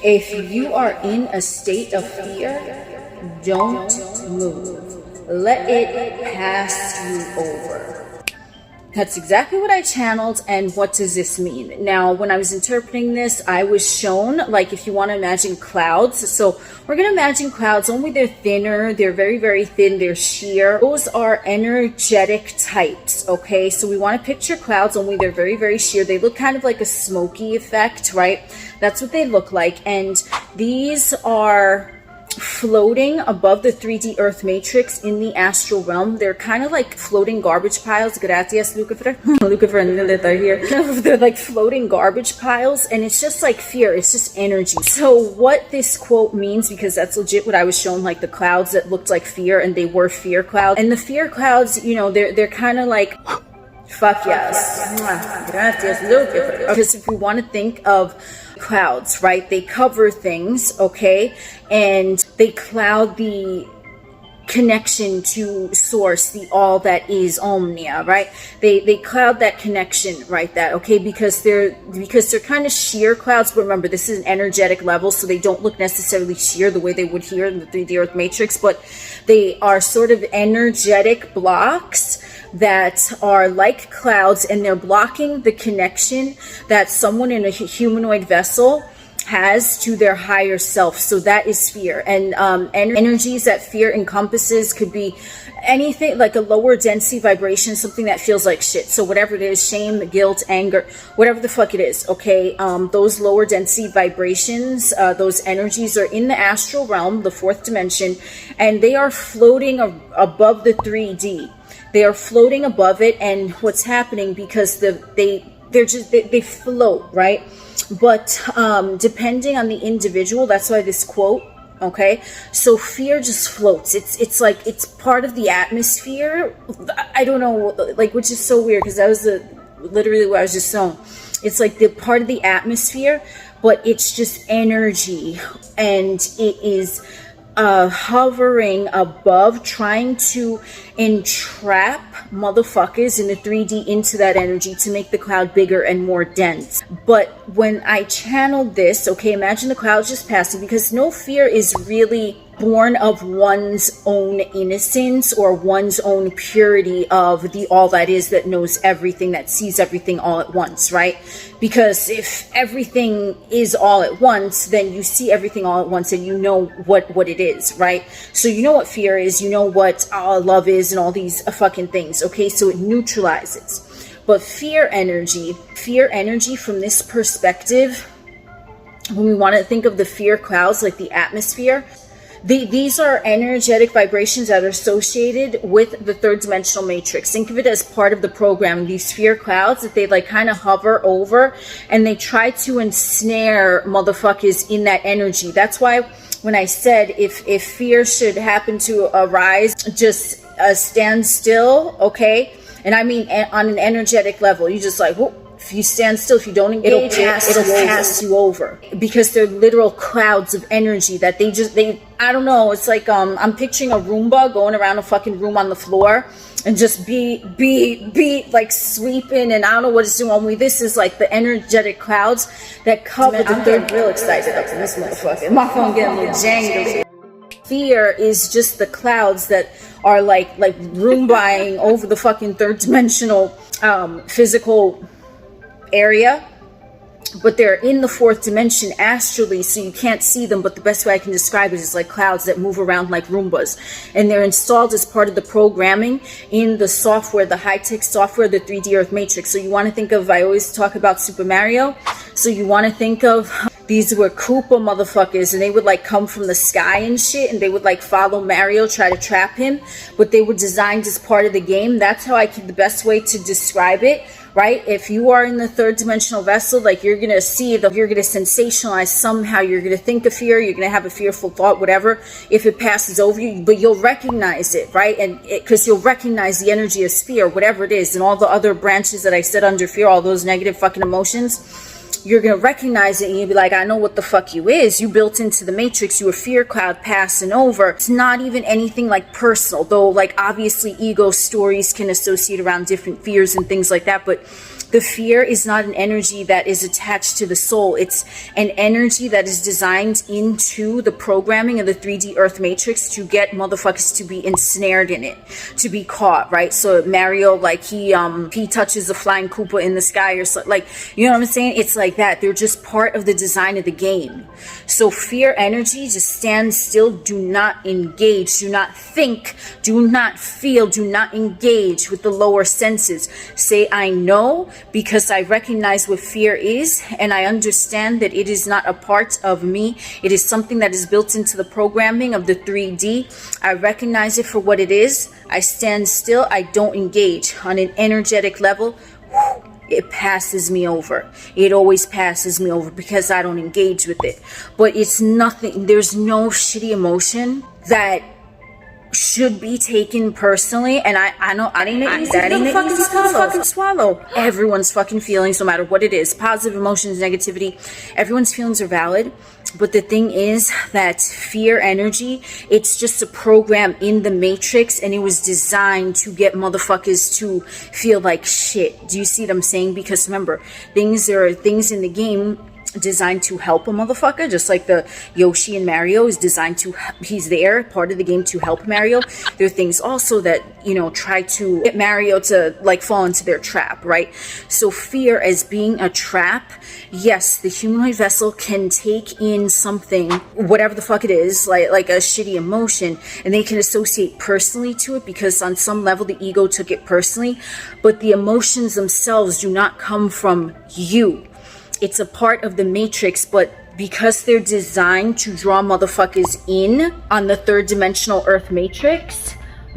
If you are in a state of fear, don't move. Let it pass you over. That's exactly what I channeled. And what does this mean? Now, when I was interpreting this, I was shown, like, if you want to imagine clouds. So we're going to imagine clouds, only they're thinner. They're very, very thin. They're sheer. Those are energetic types. Okay. So we want to picture clouds, only they're very, very sheer. They look kind of like a smoky effect, right? That's what they look like. And these are floating above the 3D Earth matrix in the astral realm. They're kind of like floating garbage piles. Gracias, LucifeR. LucifeR and Lilith are here. They're like floating garbage piles, and it's just like fear. It's just energy. So what this quote means, because that's legit what I was shown, like the clouds that looked like fear, and they were fear clouds. And the fear clouds, you know, they're kind of like, fuck yes. Gracias, LucifeR. Because if we want to think of clouds, right, they cover things, okay, and they cloud the connection to source, the all that is omnia, right? They cloud that connection, right? That, okay, because they're kind of sheer clouds. But remember, this is an energetic level, so they don't look necessarily sheer the way they would here in the 3D Earth matrix, but they are sort of energetic blocks that are like clouds, and they're blocking the connection that someone in a humanoid vessel has to their higher self. So that is fear. And energies that fear encompasses could be anything like a lower density vibration, something that feels like shit. So whatever it is, shame, guilt, anger, whatever the fuck it is, okay, those lower density vibrations, those energies are in the astral realm, the fourth dimension, and they are floating above the 3D. They are floating above it. And what's happening, because they float, right? But depending on the individual, that's why this quote, okay, so fear just floats. It's like it's part of the atmosphere. I don't know, like, which is so weird, because that was literally what I was just saying. It's like the part of the atmosphere, but it's just energy, and it is hovering above, trying to entrap motherfuckers in the 3D into that energy to make the cloud bigger and more dense. But when I channeled this, okay, imagine the clouds just passing, because no fear is really born of one's own innocence or one's own purity of the all that is, that knows everything, that sees everything all at once, right? Because if everything is all at once, then you see everything all at once, and you know what it is, right? So you know what fear is, you know what love is, and all these fucking things, okay? So it neutralizes. But fear energy from this perspective, when we want to think of the fear clouds, like the atmosphere, these are energetic vibrations that are associated with the third dimensional matrix. Think of it as part of the program, these fear clouds that they like kind of hover over, and they try to ensnare motherfuckers in that energy. That's why when I said if fear should happen to arise, just stand still, okay? And I mean on an energetic level, you just like, whoop. If you stand still, if you don't engage, it'll pass you over, because they're literal clouds of energy that I don't know, it's like I'm picturing a Roomba going around a fucking room on the floor and just be like sweeping, and I don't know what it's doing. Only this is like the energetic clouds that cover the third. I'm real excited up in this motherfucker. My phone getting a little jangly. Fear is just the clouds that are like Roombaing over the fucking third dimensional physical area, but they're in the fourth dimension astrally, so you can't see them. But the best way I can describe it is like clouds that move around like Roombas, and they're installed as part of the programming in the software, the high-tech software, the 3D Earth matrix. So you want to think of, I always talk about Super Mario, so you want to think of these were Koopa motherfuckers, and they would like come from the sky and shit, and they would like follow Mario, try to trap him, but they were designed as part of the game. That's how the best way to describe it, right? If you are in the third dimensional vessel, like you're going to see you're going to sensationalize somehow, you're going to think of fear, you're going to have a fearful thought, whatever, if it passes over you, but you'll recognize it, right? And because you'll recognize the energy of fear, whatever it is, and all the other branches that I said under fear, all those negative fucking emotions, you're going to recognize it, and you'll be like, I know what the fuck you is. You built into the matrix. You a fear cloud passing over. It's not even anything like personal, though like obviously ego stories can associate around different fears and things like that, but The fear is not an energy that is attached to the soul. It's an energy that is designed into the programming of the 3D Earth Matrix to get motherfuckers to be ensnared in it, to be caught, right? So Mario, like he touches the flying Koopa in the sky or something, like, you know what I'm saying? It's like that. They're just part of the design of the game. So fear energy, just stand still, do not engage, do not think, do not feel, do not engage with the lower senses. Say, I know, because I recognize what fear is, and I understand that it is not a part of me. It is something that is built into the programming of the 3D. I recognize it for what it is. I stand still. I don't engage. On an energetic level, it passes me over. It always passes me over because I don't engage with it. But it's nothing. There's no shitty emotion that should be taken personally, and I know I didn't easy. That ain't easy to fucking swallow. Everyone's fucking feelings, no matter what it is, positive emotions, negativity, everyone's feelings are valid. But the thing is that fear energy, it's just a program in the matrix, and it was designed to get motherfuckers to feel like shit. Do you see what I'm saying? Because remember, there are things in the game designed to help a motherfucker, just like the Yoshi and Mario is designed to, he's there, part of the game, to help Mario. There are things also that, you know, try to get Mario to like fall into their trap, right? So fear as being a trap, yes, the humanoid vessel can take in something, whatever the fuck it is, like a shitty emotion, and they can associate personally to it because on some level the ego took it personally, but the emotions themselves do not come from you. It's a part of the matrix, but because they're designed to draw motherfuckers in on the third dimensional Earth matrix,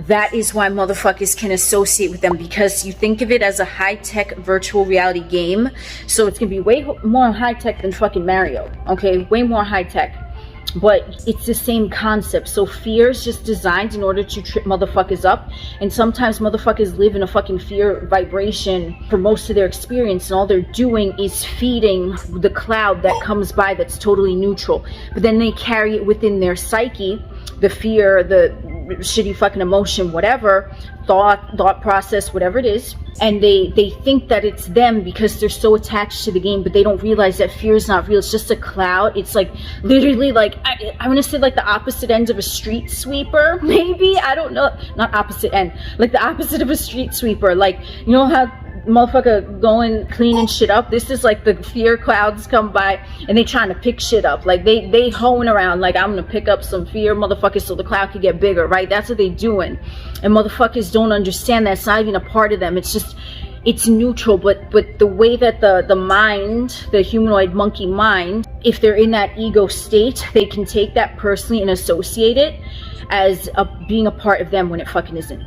that is why motherfuckers can associate with them, because you think of it as a high-tech virtual reality game. So it's gonna be way more high-tech than fucking Mario, okay? Way more high-tech. But it's the same concept. So fear is just designed in order to trip motherfuckers up, and sometimes motherfuckers live in a fucking fear vibration for most of their experience, and all they're doing is feeding the cloud that comes by that's totally neutral. But then they carry it within their psyche, the fear, the shitty fucking emotion, whatever, thought process, whatever it is, and they think that it's them because they're so attached to the game, but they don't realize that fear is not real. It's just a cloud. It's like literally like I'm gonna say like the opposite end of a street sweeper, maybe, I don't know, not opposite end, like the opposite of a street sweeper. Like, you know how motherfucker going cleaning shit up? This is like the fear clouds come by and they trying to pick shit up, like they hoeing around like, I'm gonna pick up some fear motherfuckers so the cloud could get bigger, right? That's what they doing, and motherfuckers don't understand that it's not even a part of them. It's just, it's neutral. But the way that the mind, the humanoid monkey mind, if they're in that ego state, they can take that personally and associate it as being a part of them when it fucking isn't.